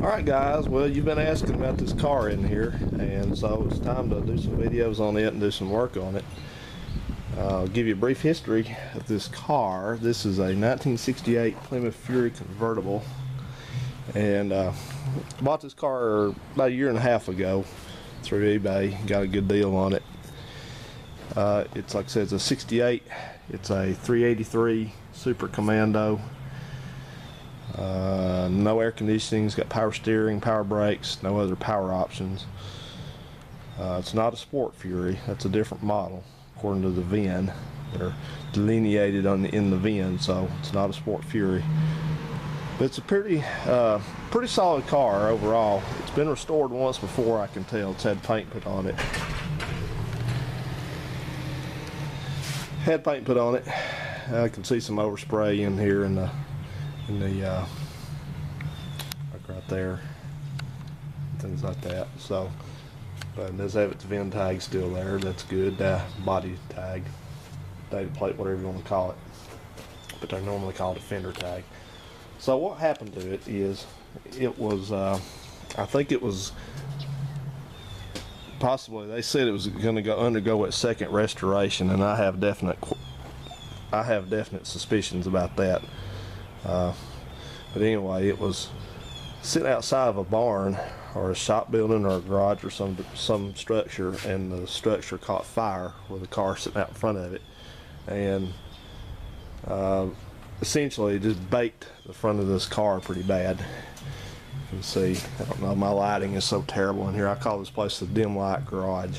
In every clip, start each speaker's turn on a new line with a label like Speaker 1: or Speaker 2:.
Speaker 1: Alright guys, well you've been asking about this car in here, and so it's time to do some videos on it and do some work on it. I'll give you a brief history of this car. This is a 1968 Plymouth Fury convertible, and bought this car about a year and a half ago through eBay. Got a good deal on it. It's like I said, it's a 68. It's a 383 Super Commando. No air conditioning. It's got power steering, power brakes, no other power options. It's not a Sport Fury. That's a different model according to the VIN. They're delineated in the VIN, so it's not a Sport Fury. But it's a pretty solid car overall. It's been restored once before, I can tell. It's had paint put on it. Had paint put on it. I can see some overspray in here in the like right there, things like that. So, but it does have its VIN tag still there. That's good. Body tag, data plate, whatever you want to call it. But they're normally called a fender tag. So what happened to it is, it was, I think it was possibly, they said it was going to undergo its second restoration, and I have definite suspicions about that. But anyway, it was sitting outside of a barn or a shop building or a garage or some structure, and the structure caught fire with a car sitting out in front of it, and essentially it just baked the front of this car pretty bad. You can see, I don't know, my lighting is so terrible in here. I call this place the dim light garage.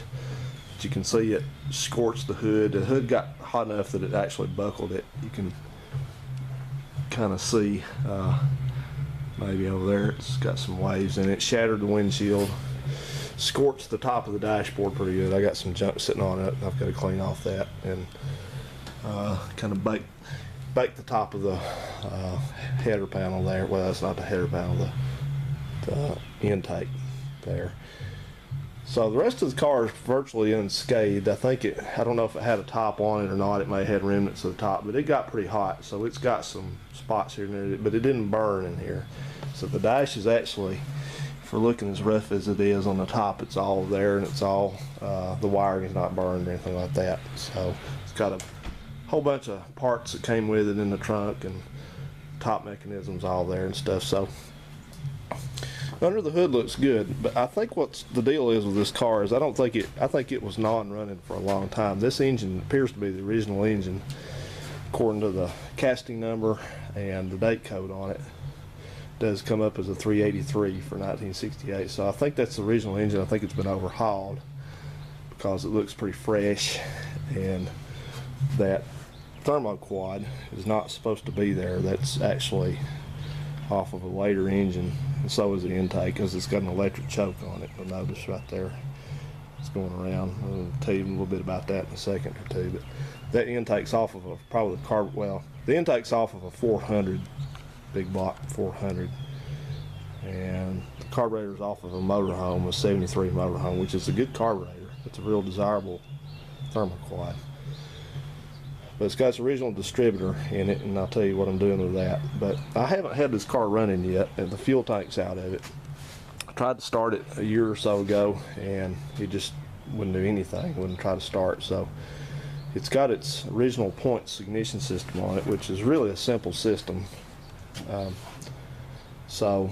Speaker 1: But you can see it scorched the hood. The hood got hot enough that it actually buckled it. You can kind of see maybe over there, it's got some waves in it. Shattered the windshield, scorched the top of the dashboard pretty good. I got some junk sitting on it. I've got to clean off that, and kind of baked the top of the header panel there. Well, that's not the header panel, the intake there. So the rest of the car is virtually unscathed. I don't know if it had a top on it or not. It may have had remnants of the top, but it got pretty hot, so it's got some spots here and there, but it didn't burn in here. So the dash is actually, if we're looking as rough as it is on the top, it's all there, and it's all, the wiring is not burned or anything like that. So it's got a whole bunch of parts that came with it in the trunk, and top mechanisms all there and stuff. So under the hood looks good, but I think what's the deal is with this car is I think it was non-running for a long time. This engine appears to be the original engine according to the casting number and the date code on it. It does come up as a 383 for 1968, so I think that's the original engine. I think it's been overhauled because it looks pretty fresh, and that thermoquad is not supposed to be there. That's actually off of a later engine, and so is the intake, because it's got an electric choke on it. You'll notice right there it's going around. I'll tell you a little bit about that in a second or two. But that intake's off of the intake's off of a 400, big block 400, and the carburetor's off of a motorhome, a 73 motorhome, which is a good carburetor. It's a real desirable thermoquad. But it's got its original distributor in it, and I'll tell you what I'm doing with that. But I haven't had this car running yet, and the fuel tank's out of it. I tried to start it a year or so ago, and it just wouldn't do anything, wouldn't try to start. So it's got its original points ignition system on it, which is really a simple system. So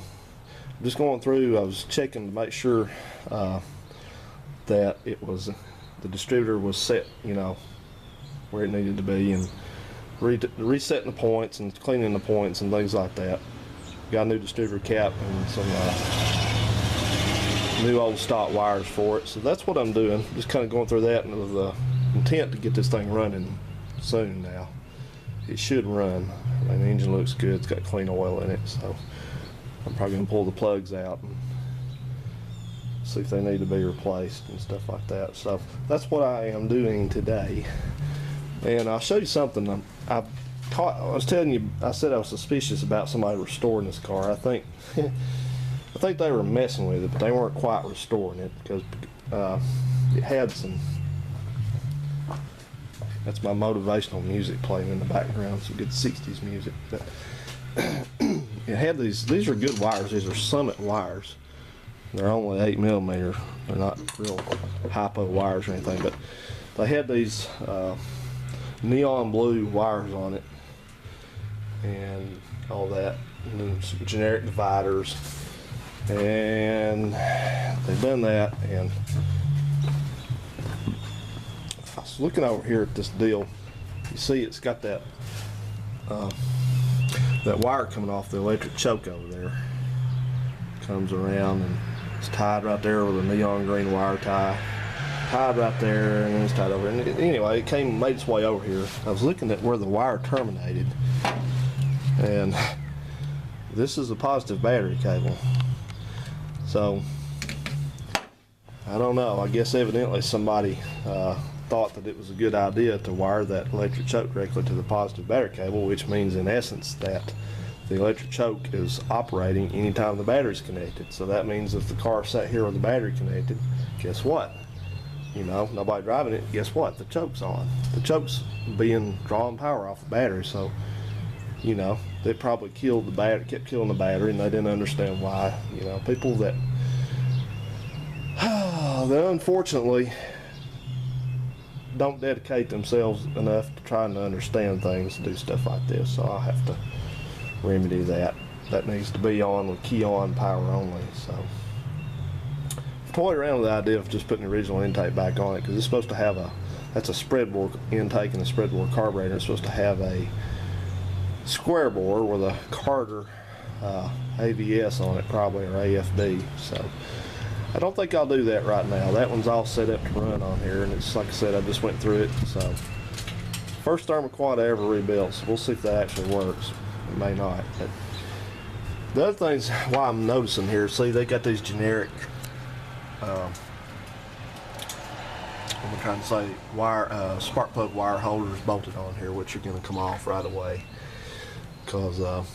Speaker 1: I'm just going through, I was checking to make sure that the distributor was set, where it needed to be, and resetting the points and cleaning the points and things like that. Got a new distributor cap and some new old stock wires for it. So that's what I'm doing, just kind of going through that, and with the intent to get this thing running soon now. It should run. I mean, the engine looks good. It's got clean oil in it, so I'm probably going to pull the plugs out and see if they need to be replaced and stuff like that. So that's what I am doing today. And I'll show you something. I was telling you, I said I was suspicious about somebody restoring this car. I think they were messing with it, but they weren't quite restoring it, because it had some. That's my motivational music playing in the background, some good 60s music. But it had these are good wires. These are Summit wires. They're only 8mm. They're not real hypo wires or anything, but they had these neon blue wires on it and all that, and then some generic dividers, and they've done that. And I was looking over here at this deal. You see it's got that that wire coming off the electric choke over there. Comes around and it's tied right there with a neon green wire tie. Tied right there, and then it's tied over. And anyway, it made its way over here. I was looking at where the wire terminated, and this is a positive battery cable. So I don't know. I guess evidently somebody thought that it was a good idea to wire that electric choke directly to the positive battery cable, which means in essence that the electric choke is operating anytime the battery's connected. So that means if the car sat here with the battery connected, guess what? You know, nobody driving it, guess what? The choke's on. The choke's drawing power off the battery, so, you know, they probably killed the battery, kept killing the battery, and they didn't understand why. You know, people that unfortunately don't dedicate themselves enough to trying to understand things to do stuff like this, so I'll have to remedy that. That needs to be on with key on power only. So I've toyed around with the idea of just putting the original intake back on it, because it's supposed to have that's a spreadbore intake and a spreadbore carburetor. It's supposed to have a square bore with a Carter AVS on it, probably, or AFD. So I don't think I'll do that right now. That one's all set up to run on here, and it's like I said, I just went through it. So first thermoquad I ever rebuilt, so we'll see if that actually works. It may not. But the other things why I'm noticing here, see, they got these generic I'm trying to say spark plug wire holders bolted on here, which are going to come off right away, because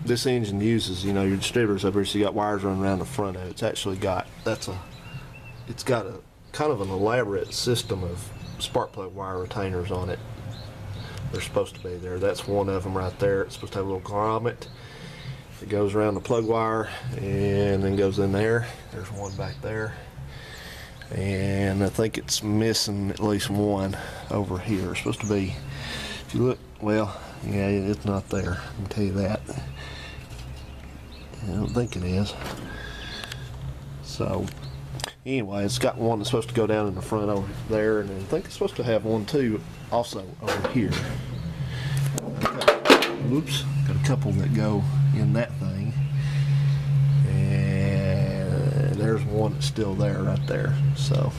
Speaker 1: this engine uses, you know, your distributors up here, so you got wires running around the front of it. It's actually got it's got a kind of an elaborate system of spark plug wire retainers on it. They're supposed to be there. That's one of them right there. It's supposed to have a little grommet. It goes around the plug wire and then goes in there. There's one back there. And I think it's missing at least one over here. It's supposed to be, if you look, well, yeah, it's not there. I can tell you that. I don't think it is. So, anyway, it's got one that's supposed to go down in the front over there, and I think it's supposed to have one too also over here. Oops, got a couple that go in that thing, and there's one that's still there right there. So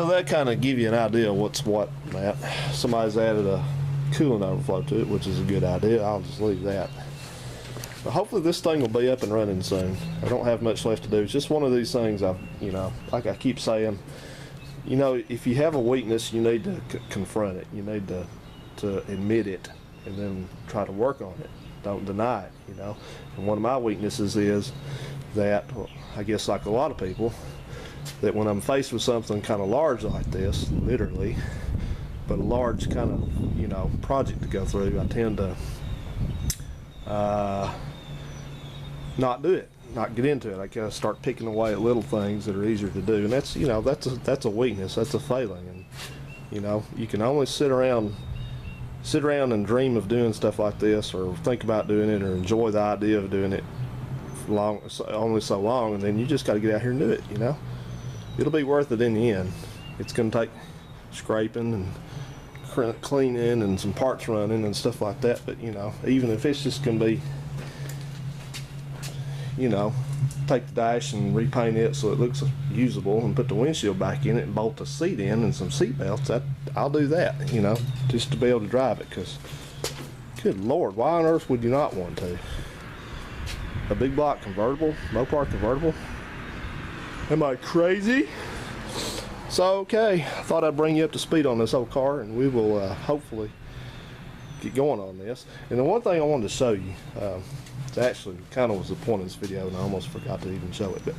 Speaker 1: that kind of give you an idea of what's what. That somebody's added a coolant overflow to it, which is a good idea. I'll just leave that. But hopefully this thing will be up and running soon. I don't have much left to do. It's just one of these things you know, like I keep saying, you know, if you have a weakness, you need to confront it. You need to admit it and then try to work on it. Don't deny it, you know. And one of my weaknesses is that, well, I guess like a lot of people, that when I'm faced with something kind of large like this, literally, but a large kind of, you know, project to go through, I tend to not do it, not get into it. I kind of start picking away at little things that are easier to do, and that's, you know, that's a weakness, that's a failing. And you know, you can only sit around and dream of doing stuff like this, or think about doing it, or enjoy the idea of doing it for only so long, and then you just got to get out here and do it. You know, it'll be worth it in the end. It's going to take scraping and cleaning and some parts running and stuff like that, but you know, even if it's just going to be, you know, take the dash and repaint it so it looks usable, and put the windshield back in it and bolt the seat in and some seat belts, I'll do that, you know, just to be able to drive it. Because good Lord, why on earth would you not want to? A big block convertible, Mopar convertible? Am I crazy? So okay, I thought I'd bring you up to speed on this old car, and we will hopefully get going on this. And the one thing I wanted to show you, it actually kind of was the point of this video, and I almost forgot to even show it, but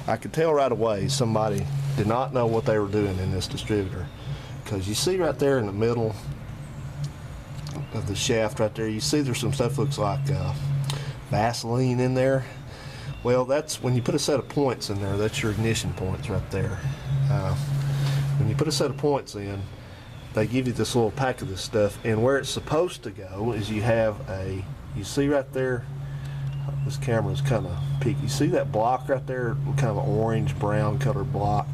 Speaker 1: I could tell right away somebody did not know what they were doing in this distributor, because you see right there in the middle of the shaft right there, you see there's some stuff looks like Vaseline in there. Well, that's when you put a set of points in there, that's your ignition points right there. When you put a set of points in, they give you this little pack of this stuff, and where it's supposed to go is you have you see right there, this camera is kind of peaky. You see that block right there, kind of an orange brown colored block?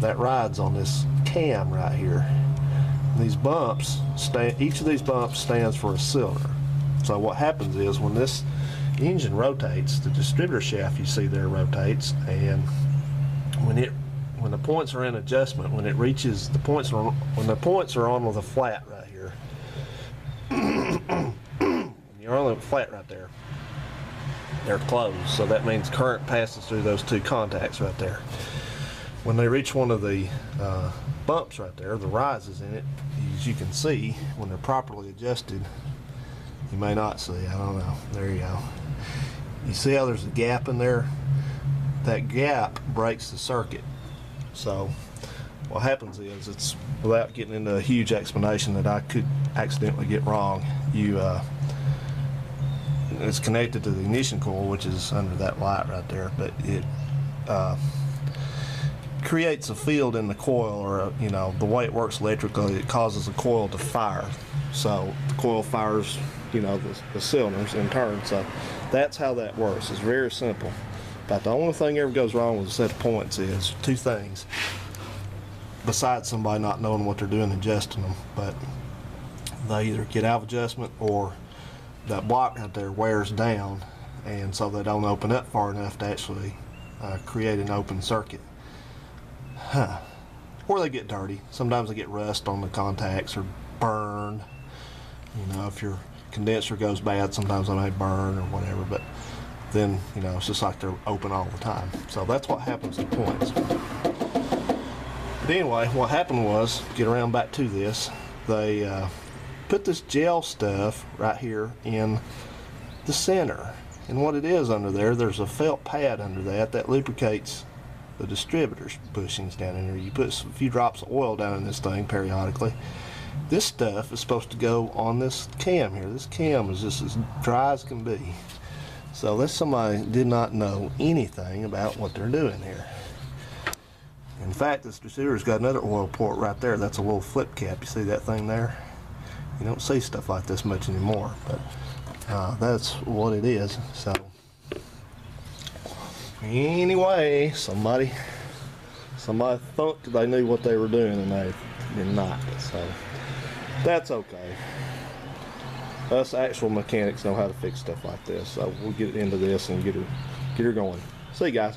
Speaker 1: That rides on this cam right here. These bumps, each of these bumps stands for a cylinder. So what happens is when this engine rotates, the distributor shaft you see there rotates, and when the points are in adjustment, when it reaches the points when the points are on the flat right here, you're on the flat right there, they're closed. So that means current passes through those two contacts right there. When they reach one of the bumps right there, the rises in it, as you can see, when they're properly adjusted, you may not see, I don't know, there you go. You see how there's a gap in there? That gap breaks the circuit. So what happens is, it's, without getting into a huge explanation that I could accidentally get wrong, it's connected to the ignition coil, which is under that light right there, but it creates a field in the coil, or the way it works electrically, it causes the coil to fire. So the coil fires the cylinders in turn. So that's how that works. It's very simple. But the only thing that ever goes wrong with a set of points is two things, besides somebody not knowing what they're doing adjusting them. But they either get out of adjustment, or that block out there wears down, and so they don't open up far enough to actually create an open circuit. Or they get dirty. Sometimes they get rust on the contacts, or burn. If your condenser goes bad, sometimes they may burn or whatever, but then it's just like they're open all the time. So that's what happens to points. But anyway, what happened was, get around back to this, they put this gel stuff right here in the center, and what it is under there's a felt pad under that lubricates the distributor's bushings down in there. You put a few drops of oil down in this thing periodically. This stuff is supposed to go on this cam here. This cam is just as dry as can be. So that's somebody who did not know anything about what they're doing here. In fact, this distributor's got another oil port right there. That's a little flip cap. You see that thing there? You don't see stuff like this much anymore, but that's what it is. So anyway, somebody thought they knew what they were doing, and they did not. So that's okay. Us actual mechanics know how to fix stuff like this. So we'll get into this and get her going. See you guys.